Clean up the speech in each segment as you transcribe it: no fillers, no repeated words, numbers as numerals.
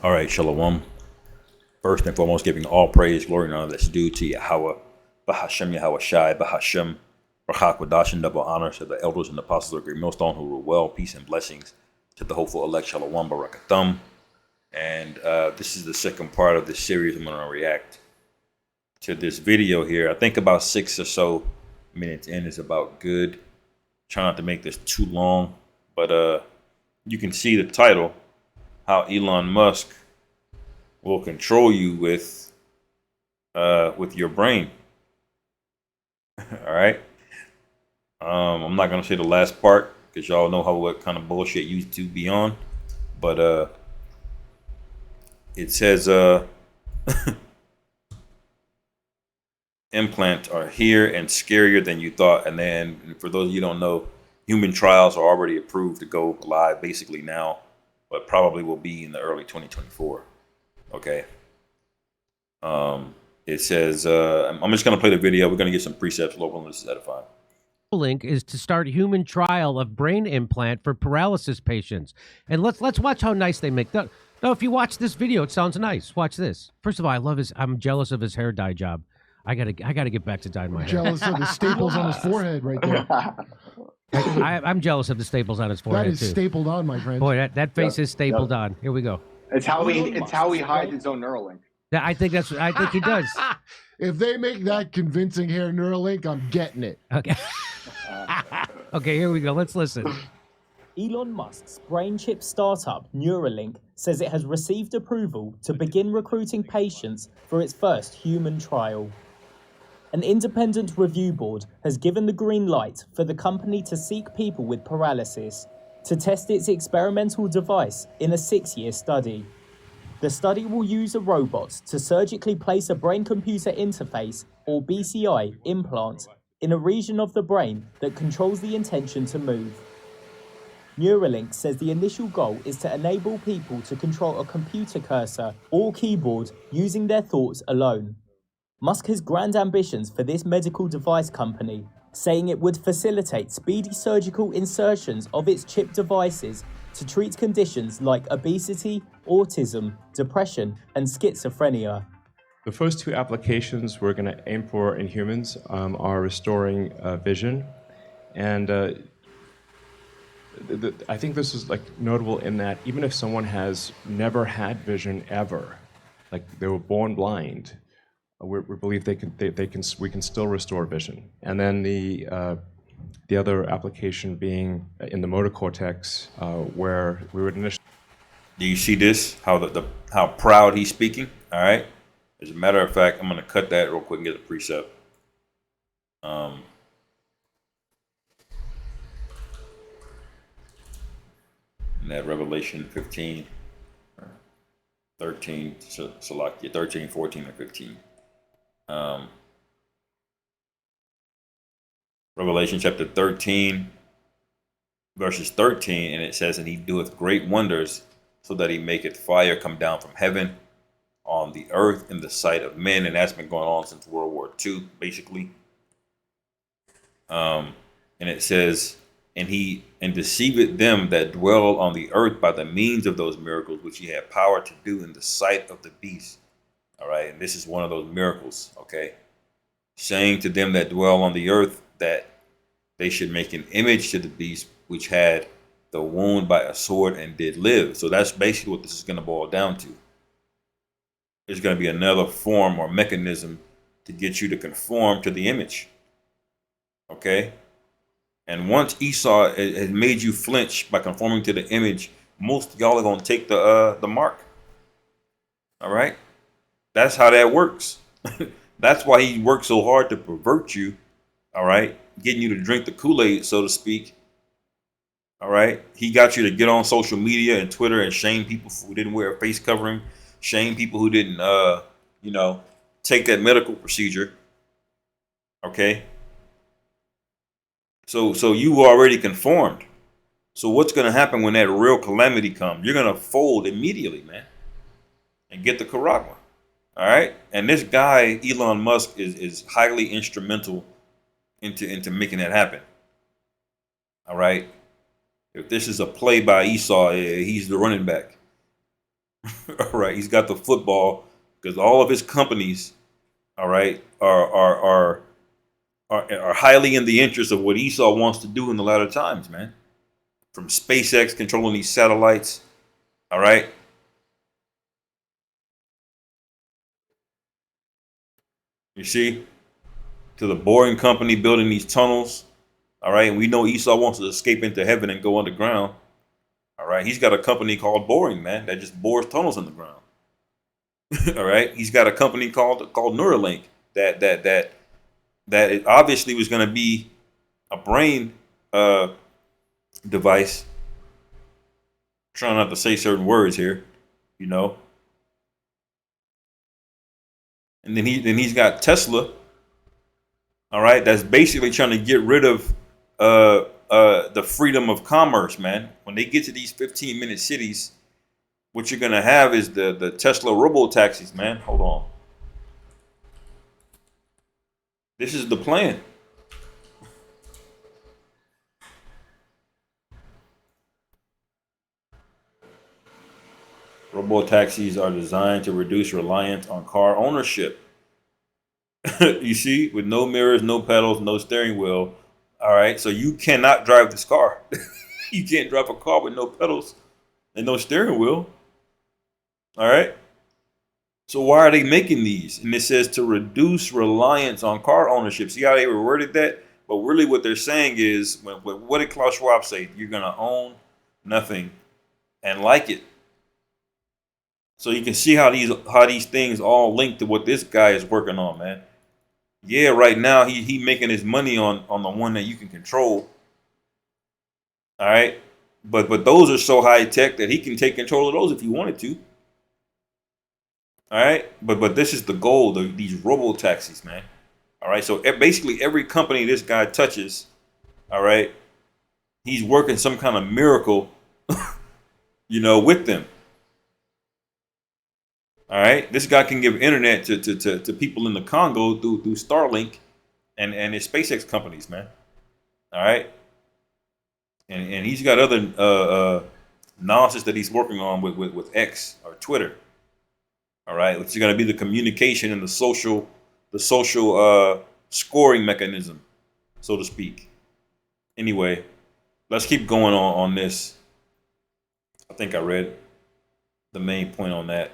All right, Shalom. First and foremost, giving all praise, glory, and honor that's due to Yahweh, Bahashem Yahweh Shai, Bahashem, Rachak, Wadash, and double honor to the elders and apostles of the great millstone who rule well, peace and blessings to the hopeful elect, Shalom, Barakathum. And this is the second part of this series. I'm going to react to this video here. I think about 6 or so minutes in is about good. Try not to make this too long, but you can see the title, how Elon Musk will control you with your brain. All right. I'm not gonna say the last part because y'all know what kind of bullshit YouTube be on, but it says implants are here and scarier than you thought. And then for those of you who don't know, human trials are already approved to go live basically now, but probably will be in the early 2024. Okay. It says, I'm just going to play the video. We're going to get some precepts local and this is edifying. Link is to start human trial of brain implant for paralysis patients. And let's watch how nice they make that. No, if you watch this video, it sounds nice. Watch this. First of all, I'm jealous of his hair dye job. I gotta get back to dyeing my hair. Jealous of the staples on his forehead right there. I'm jealous of the staples on his forehead That is too. stapled on, my friend. Boy, that face is stapled on. Here we go. It's how he hides his own Neuralink. I think he does. If they make that convincing hair Neuralink, I'm getting it. Okay. Okay, here we go. Let's listen. Elon Musk's brain chip startup Neuralink says it has received approval to begin recruiting patients for its first human trial. An independent review board has given the green light for the company to seek people with paralysis to test its experimental device in a 6-year study. The study will use a robot to surgically place a brain-computer interface, or BCI, implant in a region of the brain that controls the intention to move. Neuralink says the initial goal is to enable people to control a computer cursor or keyboard using their thoughts alone. Musk has grand ambitions for this medical device company, saying it would facilitate speedy surgical insertions of its chip devices to treat conditions like obesity, autism, depression, and schizophrenia. The first two applications we're going to aim for in humans are restoring vision. And I think this is notable in that even if someone has never had vision ever, like they were born blind, we believe we can still restore vision. And then the other application being in the motor cortex, where we would initially. Do you see this? How proud he's speaking? All right. As a matter of fact, I'm going to cut that real quick and get a precept. And that Revelation 15, 13, Salakia 13, 14, or 15. Revelation chapter 13, verses 13, and it says, and he doeth great wonders, so that he maketh fire come down from heaven on the earth in the sight of men. And that's been going on since World War II, basically. And it says, and deceiveth them that dwell on the earth by the means of those miracles which he had power to do in the sight of the beast. All right, and this is one of those miracles, okay? Saying to them that dwell on the earth that they should make an image to the beast which had the wound by a sword and did live. So that's basically what this is going to boil down to. There's going to be another form or mechanism to get you to conform to the image. Okay? And once Esau has made you flinch by conforming to the image, most of y'all are going to take the mark. All right? That's how that works. That's why he works so hard to pervert you. All right? Getting you to drink the Kool-Aid, so to speak. All right. He got you to get on social media and Twitter and shame people who didn't wear a face covering, shame people who didn't, take that medical procedure. Okay. So you already conformed. So what's going to happen when that real calamity comes? You're going to fold immediately, man, and get the Karagma. All right. And this guy, Elon Musk, is highly instrumental into making that happen. All right. If this is a play by Esau, he's the running back. All right, he's got the football because all of his companies, all right, are highly in the interest of what Esau wants to do in the latter times, man. From SpaceX controlling these satellites, all right. You see, to the Boring Company building these tunnels, all right. And we know Esau wants to escape into heaven and go underground, all right. He's got a company called Boring, man, that just bores tunnels in the ground. All right. He's got a company called Neuralink that it obviously was going to be a brain device. Trying not to say certain words here, you know. And then he's got Tesla, all right, that's basically trying to get rid of the freedom of commerce, man. When they get to these 15-minute cities, what you're gonna have is the Tesla robo taxis, man. Hold on. This is the plan. Robo taxis are designed to reduce reliance on car ownership. You see, with no mirrors, no pedals, no steering wheel. All right, so you cannot drive this car. You can't drive a car with no pedals and no steering wheel. All right. So why are they making these? And it says to reduce reliance on car ownership. See how they reworded that? But really, what they're saying is, what did Klaus Schwab say? You're gonna own nothing and like it. So you can see how these things all link to what this guy is working on, man. Yeah, right now he making his money on the one that you can control. All right, but those are so high tech that he can take control of those if he wanted to. All right, but this is the goal. These robo taxis, man. All right, so basically every company this guy touches, all right, he's working some kind of miracle, with them. All right, this guy can give internet to people in the Congo through Starlink and his SpaceX companies, man. All right, and he's got other nonsense that he's working on with X or Twitter. All right, which is going to be the communication and the social scoring mechanism, so to speak. Anyway, let's keep going on this. I think I read the main point on that.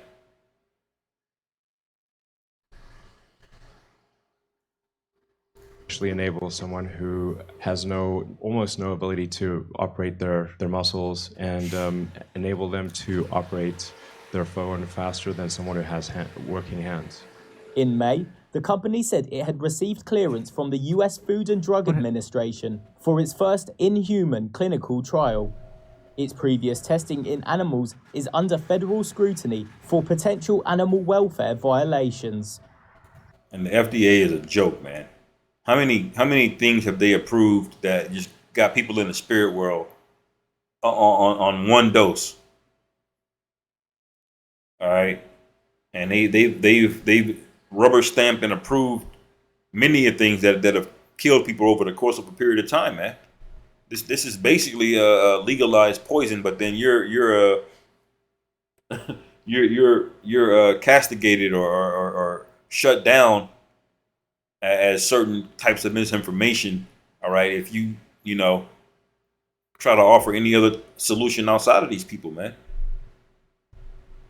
Actually enable someone who has almost no ability to operate their muscles and enable them to operate their phone faster than someone who has working hands. In May, the company said it had received clearance from the US Food and Drug Administration for its first in-human clinical trial. Its previous testing in animals is under federal scrutiny for potential animal welfare violations. And the FDA is a joke, man. How many things have they approved that just got people in the spirit world on one dose? All right, and they've rubber stamped and approved many of things that have killed people over the course of a period of time, man. This is basically a legalized poison, but then you're castigated or shut down as certain types of misinformation. All right, if you try to offer any other solution outside of these people, man.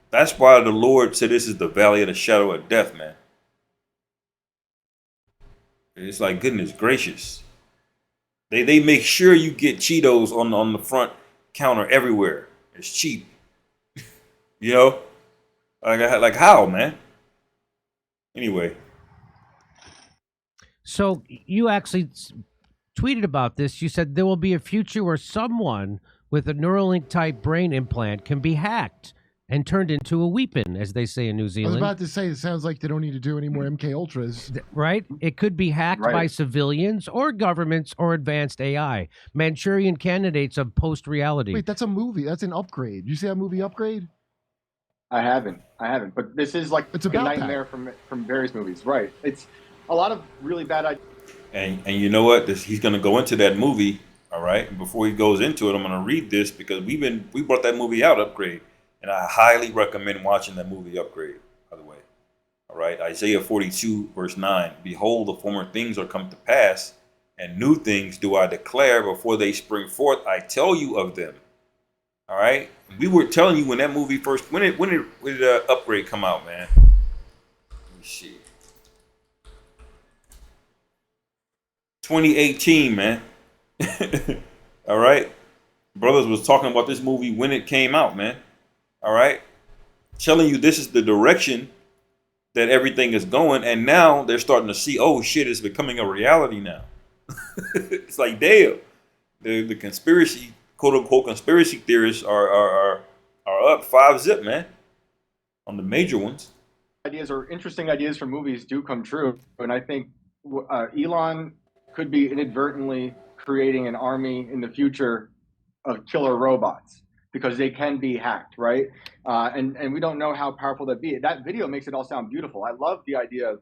That's why the Lord said this is the valley of the shadow of death, man. It's like, goodness gracious. They make sure you get Cheetos on the front counter everywhere. It's cheap. Like how, man? Anyway. So you actually tweeted about this. You said there will be a future where someone with a Neuralink type brain implant can be hacked and turned into a weapon, as they say in New I was Zealand. about to say, it sounds like they don't need to do any more MK Ultras. Right? It could be hacked by civilians or governments or advanced AI. Manchurian candidates of post-reality. Wait, that's a movie. That's an Upgrade. You see that movie Upgrade? I haven't. But this is like It's a about nightmare from various movies, right? It's a lot of really bad ideas. And you know what? He's going to go into that movie, all right? And before he goes into it, I'm going to read this because we brought that movie out, Upgrade. And I highly recommend watching that movie Upgrade, by the way. All right. Isaiah 42, verse 9. Behold, the former things are come to pass, and new things do I declare before they spring forth. I tell you of them. All right. We were telling you when that movie first, when did Upgrade come out, man? Let me see. 2018, man. All right. Brothers was talking about this movie when it came out, man. All right. Telling you this is the direction that everything is going. And now they're starting to see, oh shit, it's becoming a reality now. It's like, damn. The conspiracy, quote unquote, conspiracy theorists are up 5-0, man. On the major ones. Ideas or interesting ideas from movies do come true. And I think Elon could be inadvertently creating an army in the future of killer robots because they can be hacked, right? And we don't know how powerful that'd be. That video makes it all sound beautiful. I love the idea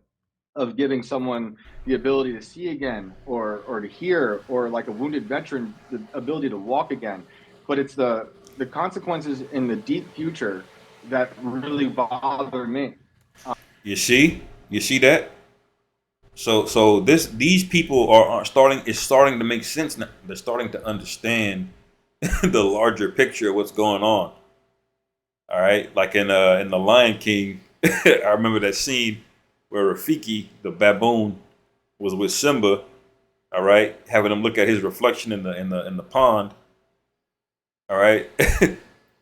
of giving someone the ability to see again or to hear, or like a wounded veteran, the ability to walk again. But it's the consequences in the deep future that really bother me. You see that? So these people are starting. It's starting to make sense now. They're starting to understand the larger picture of what's going on. All right, like in the Lion King, I remember that scene where Rafiki, the baboon, was with Simba. All right, having him look at his reflection in the pond. All right,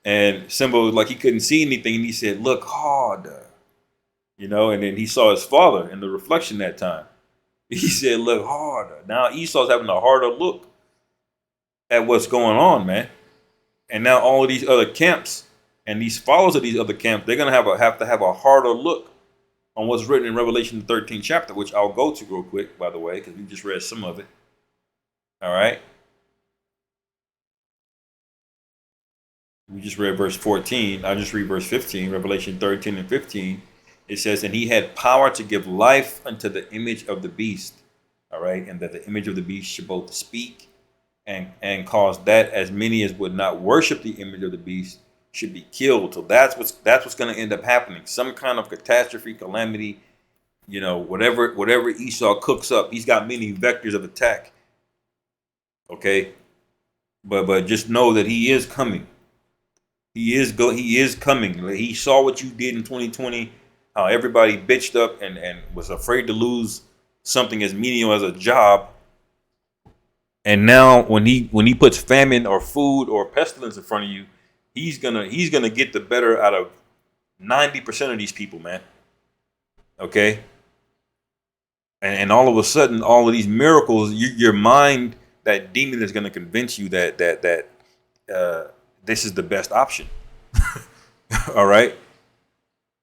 and Simba was like he couldn't see anything, and he said, "Look harder." You know, and then he saw his father in the reflection that time. He said, look harder. Now Esau's having a harder look at what's going on, man. And now all of these other camps and these followers of these other camps, they're going to have to have a harder look on what's written in Revelation the 13th chapter, which I'll go to real quick, by the way, because we just read some of it. All right. We just read verse 14. I'll just read verse 15, Revelation 13 and 15. It says, and he had power to give life unto the image of the beast. All right. And that the image of the beast should both speak and cause that as many as would not worship the image of the beast should be killed. So that's what's going to end up happening. Some kind of catastrophe, calamity, you know, whatever Esau cooks up, he's got many vectors of attack. Okay. But just know that he is coming. He is coming. He saw what you did in 2020. How everybody bitched up and was afraid to lose something as menial as a job. And now when he puts famine or food or pestilence in front of you, he's gonna get the better out of 90% of these people, man. Okay. And all of a sudden, all of these miracles, your mind, that demon is gonna convince you that this is the best option. All right.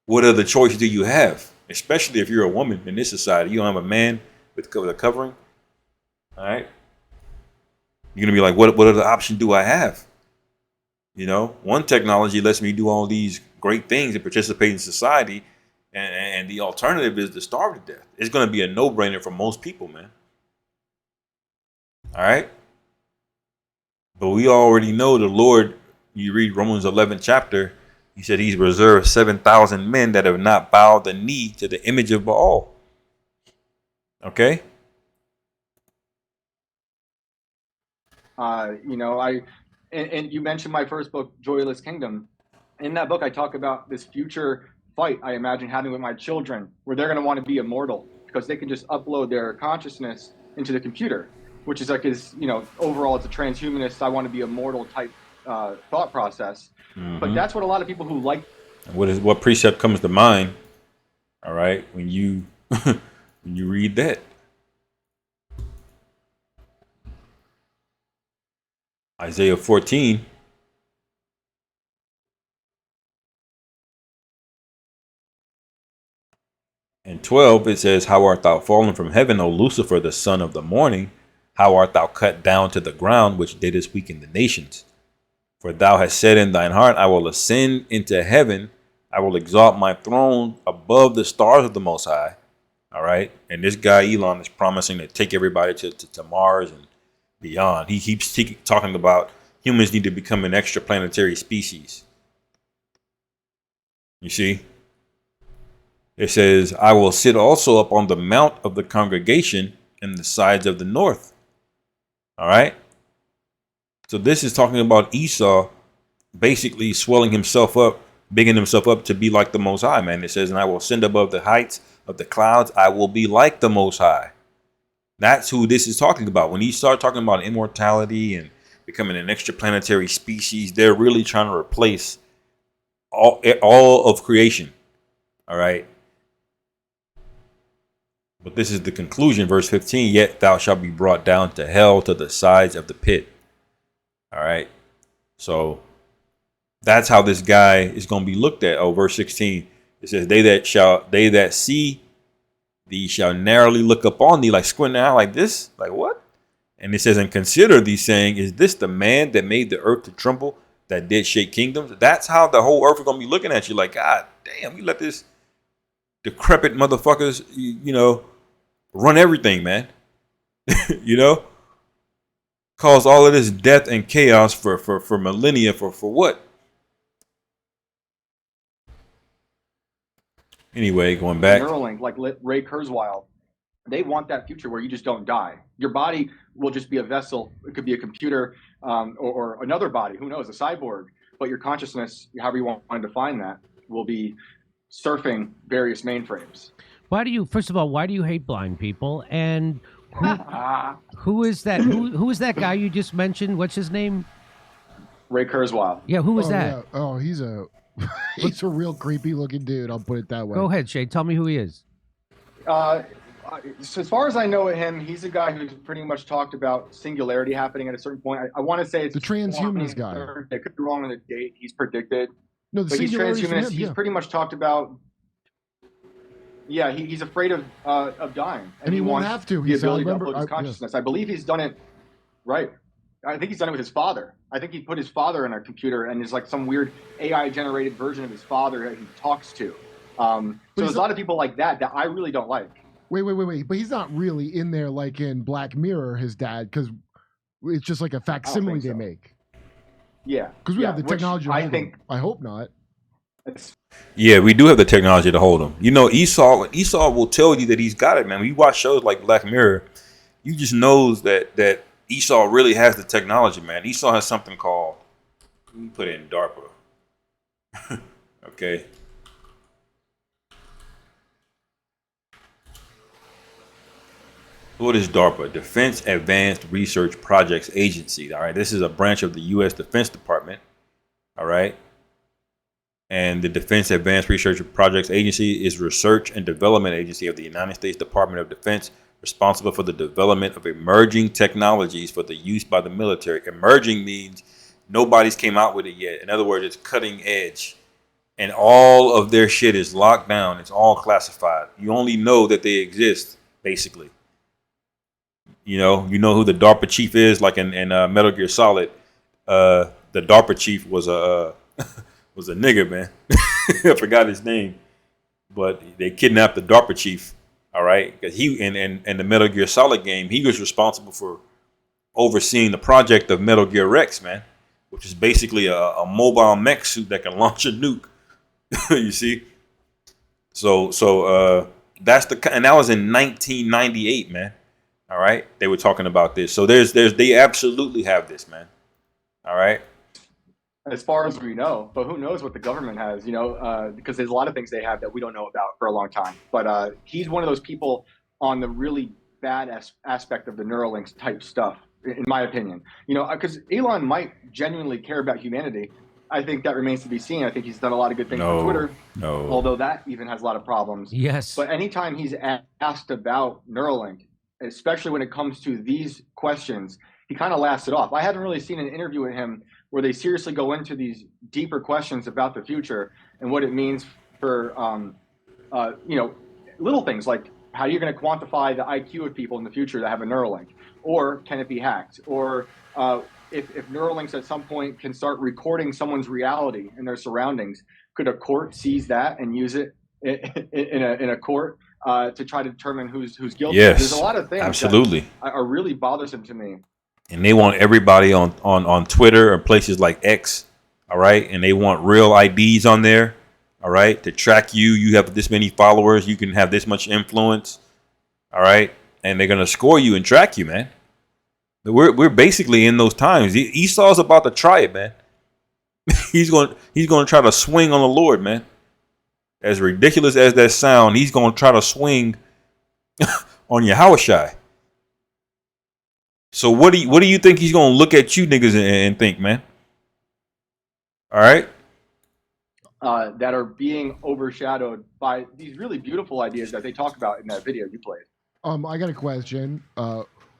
What other choice do you have? Especially if you're a woman in this society, you don't have a man with a covering. All right. You're going to be like, what other option do I have? You know, one technology lets me do all these great things and participate in society. And the alternative is to starve to death. It's going to be a no-brainer for most people, man. All right. But we already know the Lord, you read Romans 11 chapter, he said he's reserved 7,000 men that have not bowed the knee to the image of Baal. Okay. You know, and you mentioned my first book, Joyless Kingdom. In that book, I talk about this future fight I imagine having with my children, where they're going to want to be immortal because they can just upload their consciousness into the computer, which is like overall it's a transhumanist, I want to be immortal type thought process. Mm-hmm. But that's what a lot of people who like. What precept comes to mind? All right, when you when you read that. Isaiah 14. And 12, it says, how art thou fallen from heaven, O Lucifer, the son of the morning? How art thou cut down to the ground, which didst weaken the nations? For thou hast said in thine heart, I will ascend into heaven. I will exalt my throne above the stars of the Most High. All right. And this guy, Elon, is promising to take everybody to Mars and beyond. He keeps talking about humans need to become an extraplanetary species. You see? It says, I will sit also up on the mount of the congregation in the sides of the north. All right. So this is talking about Esau basically swelling himself up, bigging himself up to be like the Most High, man. It says, and I will ascend above the heights of the clouds. I will be like the Most High. That's who this is talking about. When you start talking about immortality and becoming an extraplanetary species, they're really trying to replace all of creation. All right. But this is the conclusion, verse 15. Yet thou shalt be brought down to hell, to the sides of the pit. All right. So that's how this guy is going to be looked at. Oh, verse 16. It says, they that see thee shall narrowly look upon thee, like squinting out like this. Like what? And it says, and consider thee, saying, is this the man that made the earth to tremble, that did shake kingdoms? That's how the whole earth is going to be looking at you. Like, God damn, we let this decrepit motherfuckers, run everything, man. Cause all of this death and chaos for millennia for what? Anyway, going back. Neuralink, like Ray Kurzweil, they want that future where you just don't die. Your body will just be a vessel. It could be a computer or another body. Who knows? A cyborg. But your consciousness, however you want to define that, will be surfing various mainframes. First of all, why do you hate blind people? And who is that? Who is that guy you just mentioned? What's his name? Ray Kurzweil. Yeah, who was that? Yeah. Oh, he's a he's a real creepy looking dude. I'll put it that way. Go ahead, Shay. Tell me who he is. So as far as I know him, he's a guy who's pretty much talked about singularity happening at a certain point. I want to say it's the transhumanist guy. I could be wrong on the date he's predicted. No, the but he's transhumanist. He's yeah. pretty much talked about. Yeah, he's afraid of dying, and he won't have to. The ability to upload his consciousness. I believe he's done it. Right. I think he's done it with his father. I think he put his father in a computer and is like some weird AI generated version of his father that he talks to. So there's a lot of people like that I really don't like. Wait. But he's not really in there like in Black Mirror, his dad, because it's just like a facsimile they make. Yeah. Because we have the technology to hold him. I hope not. Yeah, we do have the technology to hold him. Esau will tell you that he's got it, man. When you watch shows like Black Mirror, you just knows that Esau really has the technology, man. Esau has something called, let me put it in DARPA. Okay. What is DARPA? Defense Advanced Research Projects Agency. All right. This is a branch of the U.S. Defense Department. All right. And the Defense Advanced Research Projects Agency is research and development agency of the United States Department of Defense, responsible for the development of emerging technologies for the use by the military. Emerging means nobody's came out with it yet. In other words, it's cutting edge. And all of their shit is locked down. It's all classified. You only know that they exist, basically. You know who the DARPA chief is, like in Metal Gear Solid. The DARPA chief was a nigga, man. I forgot his name, but they kidnapped the DARPA chief. All right, because he in the Metal Gear Solid game, he was responsible for overseeing the project of Metal Gear Rex, man, which is basically a mobile mech suit that can launch a nuke. You see, so that's and that was in 1998, man. All right, they were talking about this. So they absolutely have this, man. All right. As far as we know, but who knows what the government has, because there's a lot of things they have that we don't know about for a long time. But he's one of those people on the really bad aspect of the Neuralink type stuff, in my opinion. Because Elon might genuinely care about humanity. I think that remains to be seen. I think he's done a lot of good things on Twitter, although that even has a lot of problems. Yes. But anytime he's asked about Neuralink, especially when it comes to these questions, he kind of laughs it off. I haven't really seen an interview with him where they seriously go into these deeper questions about the future and what it means for, little things like how you're going to quantify the IQ of people in the future that have a Neuralink, or can it be hacked, or if Neuralinks at some point can start recording someone's reality and their surroundings, could a court seize that and use it in a court to try to determine who's guilty? Yes, there's a lot of things absolutely that are really bothersome to me. And they want everybody on Twitter or places like X, all right? And they want real IDs on there, all right, to track you. You have this many followers. You can have this much influence, all right, and they're gonna score you and track you, man. We're basically in those times. Esau's about to try it, man. He's going to try to swing on the Lord, man. As ridiculous as that sound, he's going to try to swing on Yahushai. So what do you think he's going to look at you niggas and think, man? All right. That are being overshadowed by these really beautiful ideas that they talk about in that video you played. I got a question.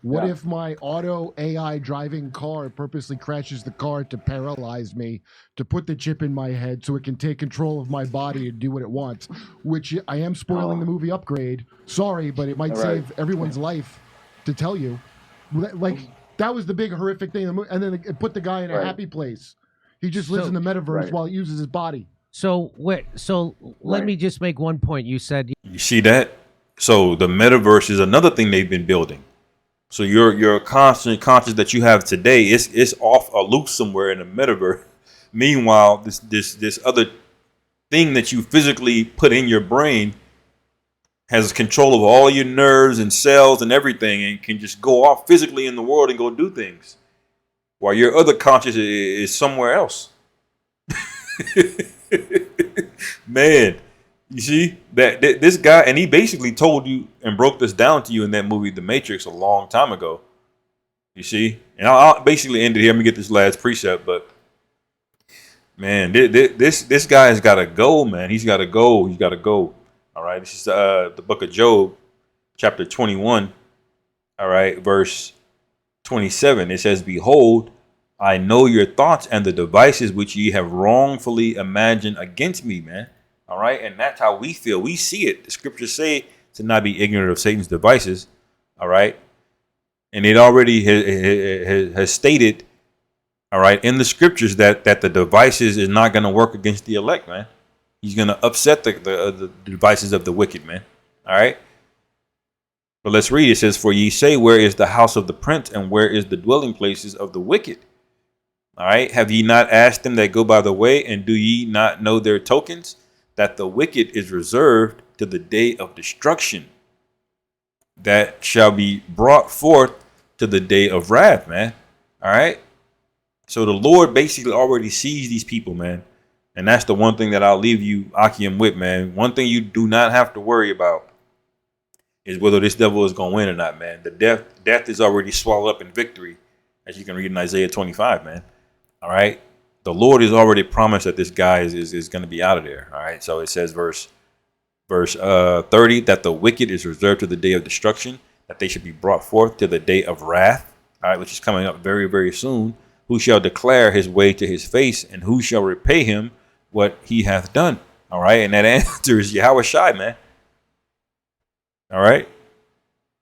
What Yeah. if my auto AI driving car purposely crashes the car to paralyze me, to put the chip in my head so it can take control of my body and do what it wants? Which I am spoiling the movie Upgrade. Sorry, but it might All right. save everyone's life to tell you. Like, that was the big horrific thing. And then it put the guy in a Right. happy place. He just lives in the metaverse Right. while he uses his body. So let Right. me just make one point. You said You see that? So the metaverse is another thing they've been building. So your constant conscious that you have today, it's off aloof somewhere in the metaverse. Meanwhile, this other thing that you physically put in your brain has control of all your nerves and cells and everything, and can just go off physically in the world and go do things, while your other conscious is somewhere else. Man, you see that this guy, and he basically told you and broke this down to you in that movie, The Matrix, a long time ago. You see, and I'll basically end it here. Let me get this last precept, but man, this guy's got to go, man. He's got to go. He's got to go. All right, this is the book of Job, chapter 21. All right, verse 27. It says, "Behold, I know your thoughts and the devices which ye have wrongfully imagined against me," man. All right. And that's how we feel. We see it. The scriptures say to not be ignorant of Satan's devices. All right. And it already has stated, all right, in the scriptures that the devices is not going to work against the elect, man. He's going to upset the devices of the wicked, man. All right. But let's read. It says, "For ye say, where is the house of the prince, and where is the dwelling places of the wicked? All right. Have ye not asked them that go by the way, and do ye not know their tokens? That the wicked is reserved to the day of destruction, that shall be brought forth to the day of wrath," man. All right. So the Lord basically already sees these people, man. And that's the one thing that I'll leave you, Akim, with, man. One thing you do not have to worry about is whether this devil is going to win or not, man. The death is already swallowed up in victory, as you can read in Isaiah 25, man. All right. The Lord has already promised that this guy is going to be out of there. All right. So it says verse 30, that the wicked is reserved to the day of destruction, that they should be brought forth to the day of wrath. All right. Which is coming up very, very soon. Who shall declare his way to his face, and who shall repay him what he hath done? All right. And that answer is Yahushai, man. All right.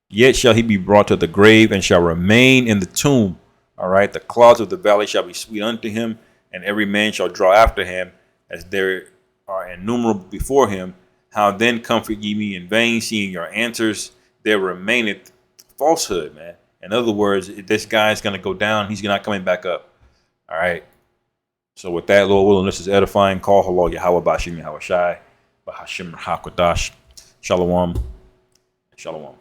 Yet shall he be brought to the grave and shall remain in the tomb. All right. The clouds of the valley shall be sweet unto him, and every man shall draw after him, as there are innumerable before him. How then comfort ye me in vain, seeing your answers there remaineth falsehood, man. In other words, this guy's going to go down. He's not coming back up. All right. So with that, Lord willing, this is edifying. Call hello, Yahweh Bashim Yahweh Shai, Bahashim Hakodash. Shalom. Shalom.